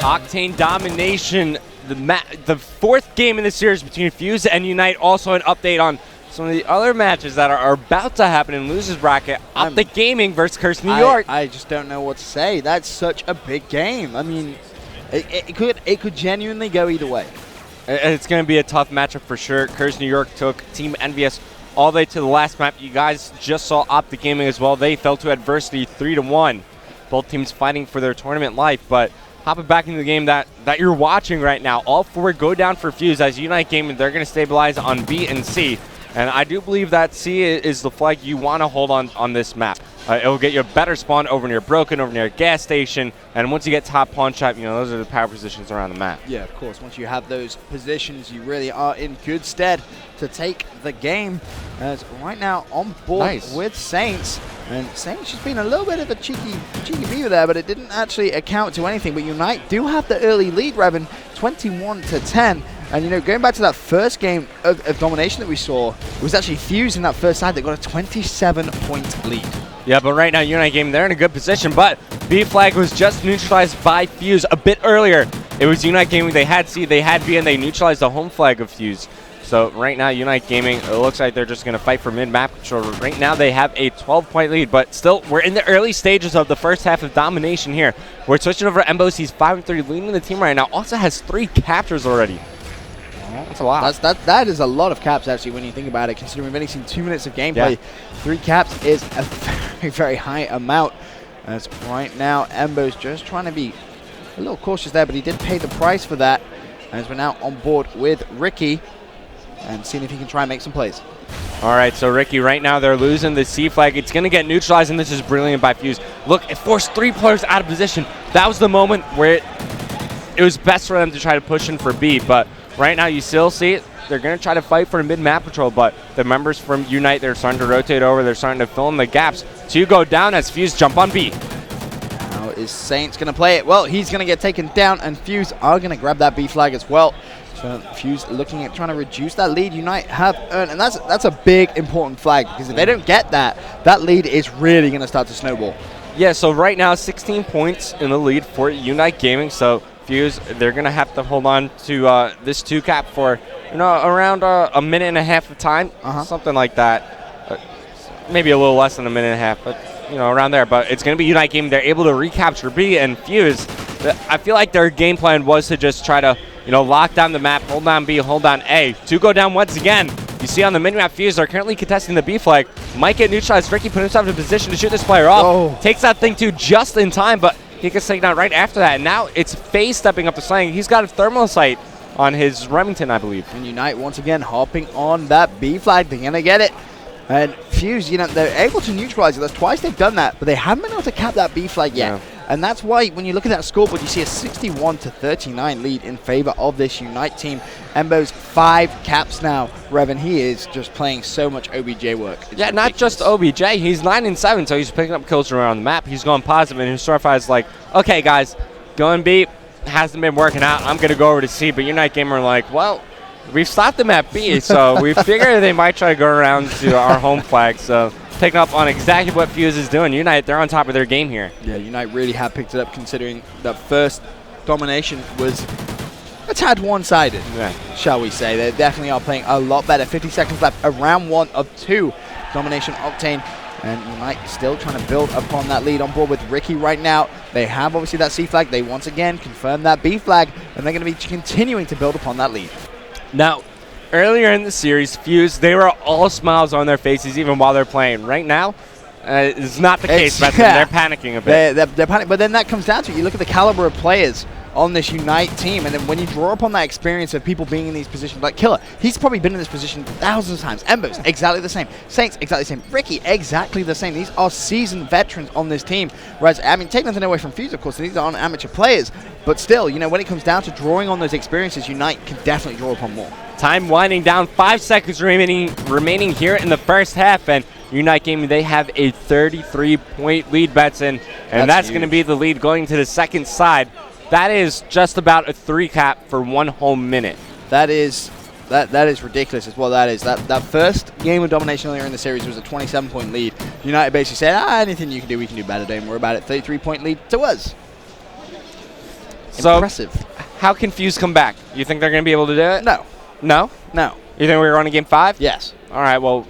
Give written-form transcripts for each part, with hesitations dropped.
Octane domination, the fourth game in the series between Fuse and Unite. Also an update on some of the other matches that are about to happen in losers bracket. Optic Gaming versus Curse New York. I just don't know what to say. That's such a big game. I mean, it could genuinely go either way. It's going to be a tough matchup for sure. Curse New York took Team NVS all the way to the last map. You guys just saw Optic Gaming as well. They fell to adversity 3-1. Both teams fighting for their tournament life, but hopping back into the game that you're watching right now, all four go down for Fuse as Unite Gaming. They're going to stabilize on B and C. And I do believe that C is the flag you want to hold on this map. It will get you a better spawn over near Broken, over near a gas station, and once you get top pawn shop, those are the power positions around the map. Yeah, of course. Once you have those positions, you really are in good stead to take the game. As right now on board with Saints, and Saints just been a little bit of a cheeky beaver there, but it didn't actually account to anything. But Unite do have the early lead, Revan, 21-10. And going back to that first game of domination that we saw, it was actually Fuse in that first side that got a 27-point lead. Yeah, but right now, Unite Gaming, they're in a good position, but B flag was just neutralized by Fuse a bit earlier. It was Unite Gaming, they had C, they had B, and they neutralized the home flag of Fuse. So right now, Unite Gaming, it looks like they're just going to fight for mid-map control. Right now, they have a 12-point lead, but still, we're in the early stages of the first half of domination here. We're switching over to Mbos. He's 5-3, leading the team right now. Also has 3 captures already. That's a lot. That is a lot of caps, actually, when you think about it, considering we've only seen 2 minutes of gameplay. Yeah. 3 caps is a very, very high amount. As right now, Embo's just trying to be a little cautious there, but he did pay the price for that. As we're now on board with Ricky and seeing if he can try and make some plays. All right, so Ricky, right now they're losing the C flag. It's going to get neutralized, and this is brilliant by Fuse. Look, it forced 3 players out of position. That was the moment where it was best for them to try to push in for B, but right now you still see it. They're going to try to fight for mid-map control, but the members from Unite, they're starting to rotate over. They're starting to fill in the gaps. 2 go down as Fuse jump on B. Now is Saints going to play it? Well, he's going to get taken down, and Fuse are going to grab that B flag as well. So Fuse looking at trying to reduce that lead Unite have earned, and that's a big, important flag, because if they don't get that, that lead is really going to start to snowball. Yeah, so right now 16 points in the lead for Unite Gaming, so Fuse, they're going to have to hold on to this 2 cap for, around a minute and a half of time, something like that. Maybe a little less than a minute and a half, but, around there. But it's going to be Unite Gaming. They're able to recapture B, and Fuse, I feel like their game plan was to just try to, lock down the map, hold down B, hold down A. 2 go down once again. You see on the mini-map, Fuse are currently contesting the B flag. Might get neutralized. Ricky put himself in a position to shoot this player off. Takes that thing too just in time, but he gets taken out right after that. And now it's FaZe stepping up to slang. He's got a thermal sight on his Remington, I believe. And Unite once again hopping on that B flag. They're going to get it. And Fuse, they're able to neutralize it. That's twice they've done that, but they haven't been able to cap that B flag yet. Yeah. And that's why when you look at that scoreboard, you see a 61-39 lead in favor of this Unite team. Embo's 5 caps now. Revan, he is just playing so much OBJ work. It's ridiculous. Not just OBJ. He's 9-7, so he's picking up kills around the map. He's going positive, and his Starfire's like, okay, guys, going B hasn't been working out. I'm going to go over to C, but Unite Gamer are like, well, we've stopped them at B, so we figure they might try to go around to our home flag. So picking up on exactly what Fuse is doing. Unite, they're on top of their game here. Yeah, Unite really have picked it up, considering that first domination was a tad one-sided, shall we say. They definitely are playing a lot better. 50 seconds left, a round 1 of 2. Domination Octane, and Unite still trying to build upon that lead on board with Ricky right now. They have obviously that C flag. They once again confirm that B flag, and they're going to be continuing to build upon that lead. Now, earlier in the series, Fuse, they were all smiles on their faces even while they're playing. Right now, it's not the case, but they're panicking a bit. They're panicking, but then that comes down to it. You look at the caliber of players on this Unite team, and then when you draw upon that experience of people being in these positions, like Killer, he's probably been in this position thousands of times. Embers, exactly the same. Saints, exactly the same. Ricky, exactly the same. These are seasoned veterans on this team. Whereas, I mean, take nothing away from Fuse, of course, these aren't amateur players, but still, when it comes down to drawing on those experiences, Unite can definitely draw upon more. Time winding down, 5 seconds remaining here in the first half, and Unite Gaming, they have a 33-point lead, Betson, and that's going to be the lead going to the second side. That is just about a 3 cap for 1 whole minute. That is ridiculous as well. That first game of domination earlier in the series was a 27-point lead. United basically said, anything you can do, we can do better. Don't worry about it. 33-point lead to us. So, impressive. How can Fuse come back? You think they're going to be able to do it? No. No? No. You think we're running game 5? Yes. All right, well,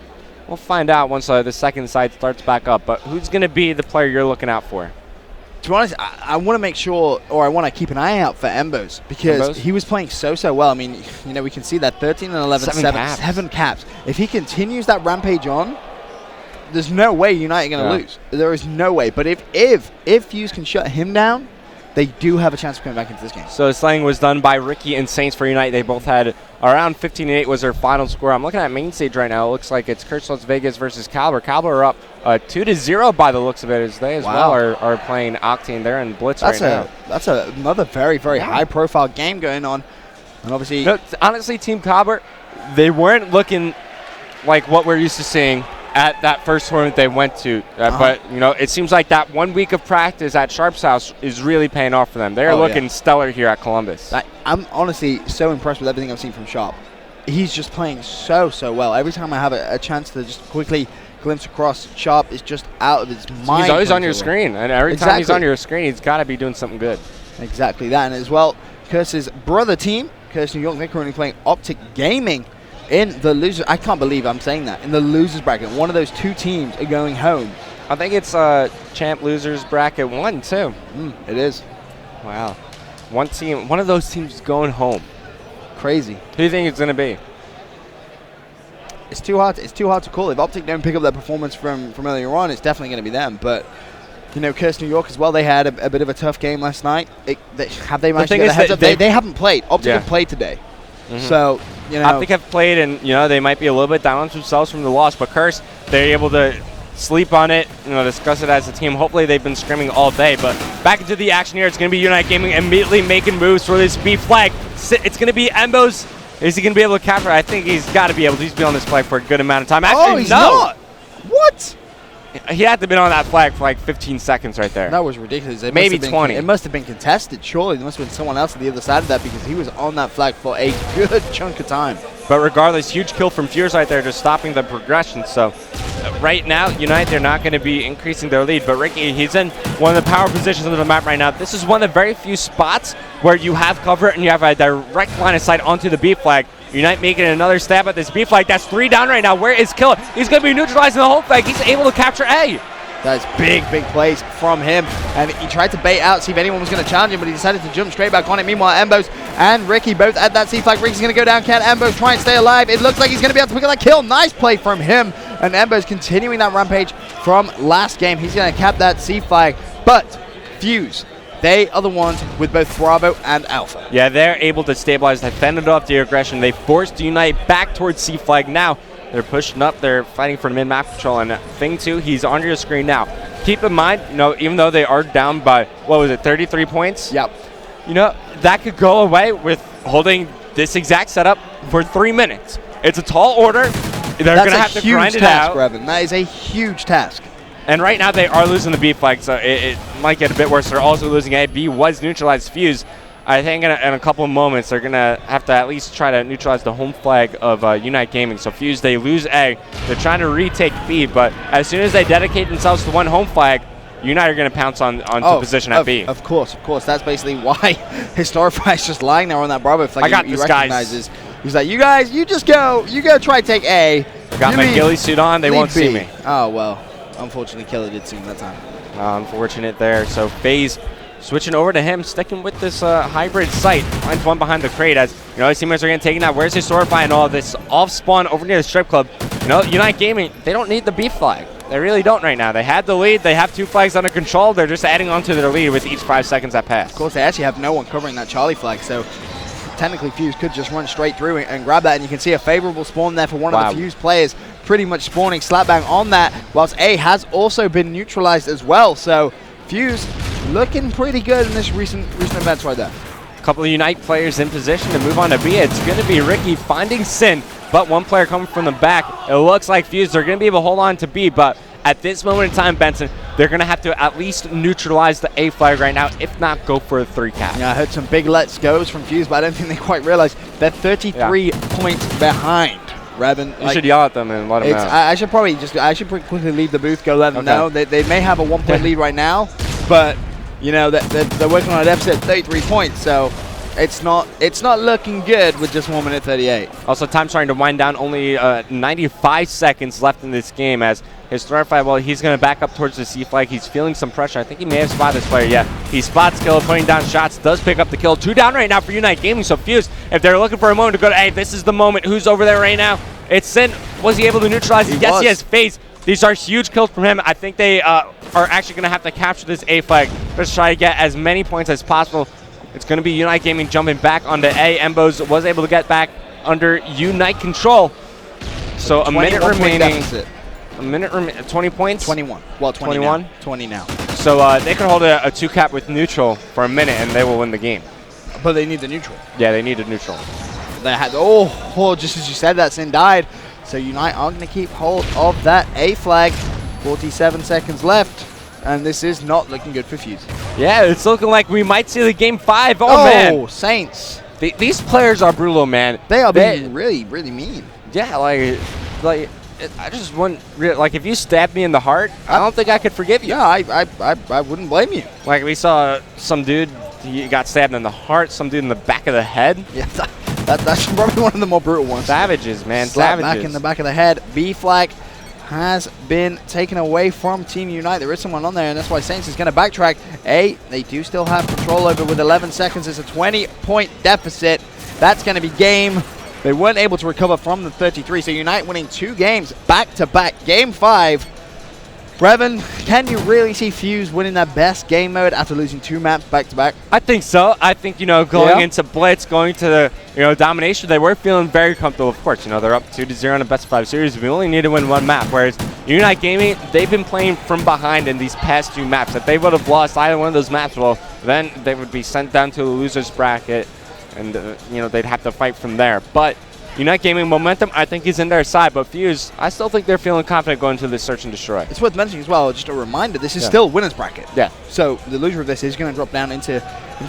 we'll find out once the second side starts back up. But who's going to be the player you're looking out for? To be honest, I want to make sure, or I want to keep an eye out for Embos because he was playing so well. I mean, you know, we can see that 13 and 11, 7 caps. If he continues that rampage on, there's no way United are going to lose. There is no way. But if Fuse can shut him down, they do have a chance of coming back into this game. So slaying was done by Ricky and Saints for United. They both had around 15-8 was their final score. I'm looking at main stage right now. It looks like it's Curse Las Vegas versus Caliber. Caliber are up 2-0 by the looks of it, as they as well are playing Octane. They're in Blitz right now. That's another very high-profile game going on. And obviously, no, honestly, Team Caliber, they weren't looking like what we're used to seeing at that first tournament they went to. But, you know, it seems like that 1 week of practice at Sharp's house is really paying off for them. They're looking stellar here at Columbus. I'm honestly so impressed with everything I've seen from Sharp. He's just playing so well. Every time I have a chance to just quickly glimpse across, Sharp is just out of his mind. He's always on your screen, and every time he's on your screen, he's got to be doing something good. Exactly that. And as well, Curse's brother team, Curse New York, they're currently playing Optic Gaming in the losers. I can't believe I'm saying that. In the losers bracket, one of those two teams are going home. I think it's champ losers bracket 1 too. It is. Wow. One of those teams is going home. Crazy. Who do you think it's going to be? It's too hard to call. If Optic don't pick up that performance from earlier on, it's definitely going to be them. But you know, Curse New York as well, they had a bit of a tough game last night. Have they managed to get a heads up? They haven't played. Optic have played today. So, you know, Optic have played, and you know they might be a little bit down on themselves from the loss, but Curse, they're able to sleep on it, you know, discuss it as a team. Hopefully they've been scrimming all day, but back into the action here. It's going to be United Gaming immediately making moves for this B flag. It's going to be Embos. Is he going to be able to capture? I think he's got to be able to. He's been on this flag for a good amount of time. Actually, he's not. What? He had to have been on that flag for like 15 seconds right there. That was ridiculous. Maybe 20. It must have been contested. Surely there must have been someone else on the other side of that because he was on that flag for a good chunk of time. But regardless, huge kill from Fuse right there, just stopping the progression. So right now, United, they're not going to be increasing their lead. But Ricky, he's in one of the power positions of the map right now. This is one of the very few spots where you have cover and you have a direct line of sight onto the B flag. Unite making another stab at this B flag. That's 3 down right now. Where is Killer? He's going to be neutralizing the whole flag. He's able to capture A. That's big plays from him. And he tried to bait out, see if anyone was going to challenge him, but he decided to jump straight back on it. Meanwhile, Embos and Ricky both at that C flag. Ricky's going to go down. Can Embos try and stay alive? It looks like he's going to be able to pick up that kill. Nice play from him. And Embos continuing that rampage from last game. He's going to cap that C flag. But Fuse, they are the ones with both Bravo and Alpha. Yeah, they're able to stabilize. They fended off the aggression. They forced Unite back towards C flag. Now they're pushing up. They're fighting for mid-map control. And thing two, he's on your screen now. Keep in mind, you know, even though they are down by, what was it, 33 points? Yep. You know, that could go away with holding this exact setup for 3 minutes. It's a tall order. They're going to have to grind it out. Revan. That is a huge task. And right now they are losing the B flag, so it might get a bit worse. They're also losing A. B was neutralized. Fuse, I think in a couple of moments they're going to have to at least try to neutralize the home flag of Unite Gaming. So Fuse, they lose A. They're trying to retake B, but as soon as they dedicate themselves to one home flag, Unite are going to pounce onto position at B. Of course. That's basically why Historify is just lying there on that Bravo flag. I got this, guys. He's like, you guys, you just go. You go try to take A. I got my ghillie suit on. They won't see me. Oh, well. Unfortunately, Killer did see him that time. Unfortunate there. So FaZe switching over to him, sticking with this hybrid sight. Finds one behind the crate as, you know, his teammates are getting taken out. Where's Historify and all this off spawn over near the strip club? You know, Unite Gaming, they don't need the B flag. They really don't right now. They had the lead. They have 2 flags under control. They're just adding on to their lead with each 5 seconds that pass. Of course, they actually have no one covering that Charlie flag, so technically Fuse could just run straight through and grab that, and you can see a favorable spawn there for one of the Fuse players, pretty much spawning slapbang on that, whilst A has also been neutralized as well. So Fuse looking pretty good in this recent events right there. A couple of Unite players in position to move on to B. It's going to be Ricky finding Sin, but one player coming from the back. It looks like Fuse are going to be able to hold on to B, but at this moment in time, Benson, they're going to have to at least neutralize the A flag right now, if not go for a 3 cap. Yeah, I heard some big let's goes from Fuse, but I don't think they quite realize they're 33 points behind. Revan, you should yell at them and let them know. I should probably quickly leave the booth, go let them know. They may have a 1 point lead right now, but You know, they're working on a deficit of 33 points, so it's not looking good with just 1 minute 38. Also, time starting to wind down. Only 95 seconds left in this game as his threat fight, well, he's going to back up towards the C flag. He's feeling some pressure. I think he may have spotted this player. Yeah, he spots kill, putting down shots, does pick up the kill. 2 down right now for Unite Gaming. So Fuse, if they're looking for a moment to go, hey, this is the moment. Who's over there right now? It's Sin. Was he able to neutralize it? Yes, he has FaZe. These are huge kills from him. I think they are actually going to have to capture this A flag. Let's try to get as many points as possible. It's going to be Unite Gaming jumping back onto A. Embos was able to get back under Unite control. So a minute remaining. A minute 20 points? 21. Well, 21. Now. 20 now. So they could hold a 2-cap with neutral for a minute, and they will win the game. But they need the neutral. Yeah, they need a neutral. They had. Oh, just as you said, that Sin died. So Unite are going to keep hold of that A flag. 47 seconds left, and this is not looking good for Fuse. Yeah, it's looking like we might see the game 5. Oh man, Saints. These players are brutal, man. They are being really, really mean. Yeah, like I just wouldn't like if you stabbed me in the heart, I don't think I could forgive you. Yeah, I wouldn't blame you. Like we saw some dude, he got stabbed in the heart, some dude in the back of the head. Yeah, that's probably one of the more brutal ones. Savages, man, Slap savages. back in the back of the head. B flag has been taken away from Team Unite. There is someone on there, and that's why Saints is going to backtrack. A, they do still have control over with 11 seconds. It's a 20-point deficit. That's going to be game. They weren't able to recover from the 33, so Unite winning 2 games back-to-back. Game 5. Brevin, can you really see Fuse winning their best game mode after losing 2 maps back-to-back? I think so. I think, going into Blitz, going to the, domination, they were feeling very comfortable. Of course, they're up 2-0 in a best-of-5 series. We only need to win 1 map, whereas Unite Gaming, they've been playing from behind in these past 2 maps. If they would have lost either one of those maps, well, then they would be sent down to the loser's bracket, and, they'd have to fight from there. But Unite Gaming momentum, I think, is in their side, but Fuse, I still think they're feeling confident going to this search and destroy. It's worth mentioning as well, just a reminder, this is still winner's bracket. Yeah. So the loser of this is going to drop down into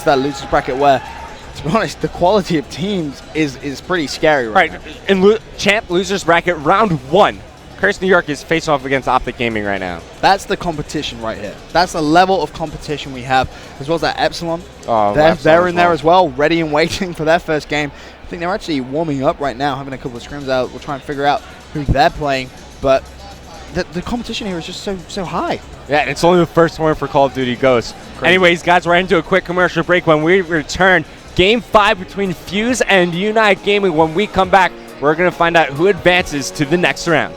that loser's bracket where, to be honest, the quality of teams is pretty scary right now. In champ loser's bracket, round 1, Curse New York is facing off against Optic Gaming right now. That's the competition right here. That's the level of competition we have, as well as that Epsilon. Oh, they're in there as well, ready and waiting for their first game. I think they're actually warming up right now, having a couple of scrims out. We'll try and figure out who they're playing, but the competition here is just so high. Yeah, it's only the first one for Call of Duty Ghosts. Crazy. Anyways, guys, we're into a quick commercial break. When we return, Game 5 between Fuse and Unite Gaming. When we come back, we're going to find out who advances to the next round.